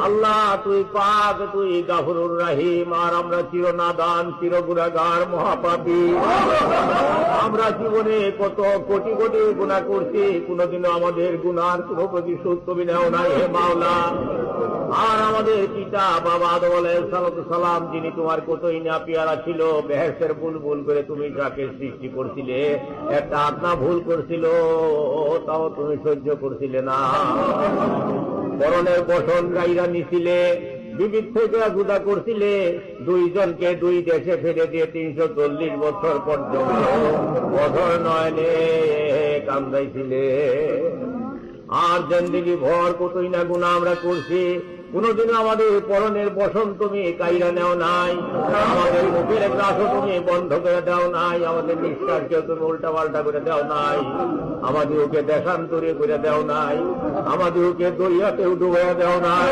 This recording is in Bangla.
আল্লাহ তুই পাক, তুই গাফুরুর রাহিম, আর আমরা চির নাদান, চির গুনাহগার, মহাপাপী। আমরা জীবনে কত কোটি কোটি গুনাহ করছি, কোনদিনও আমাদের গুনার কোনো প্রতিশোধ তুমি নেও নাই হে মাওলা। আর আমাদের পিতা বাবা আদম আলাইহিস সালাম, যিনি তোমার কতই না পেয়ারা ছিল, বেহেশতের বুলবুল করে তুমি যাকে সৃষ্টি করছিলে, একটা আত্মা ভুল করছিল, তাও তুমি সহ্য করছিলে না। পরনের বসন গাইরা নিছিলে, বিবিধ থেকে জুদা করছিলে, দুইজনকে দুই দেশে ফেলে দিয়ে 340 বছর পর্যন্ত অধর নয়নে কান্দাইছিলে। আর জিন্দেগি ভর কতই না গুনাহ আমরা করছি, কোনদিনও আমাদের পরনের বসন তুমি কাইরা নেও নাই, আমাদের মুখের গ্রাসও তুমি বন্ধ করে দাও নাই, আমাদের নিঃশ্বাসকে তুমি উল্টা পাল্টা করে দাও নাই, আমাদের ওকে দেশান্তরে করে দাও নাই, আমাদের ওকে দরিয়াতেও ডুবাইয়া দাও নাই।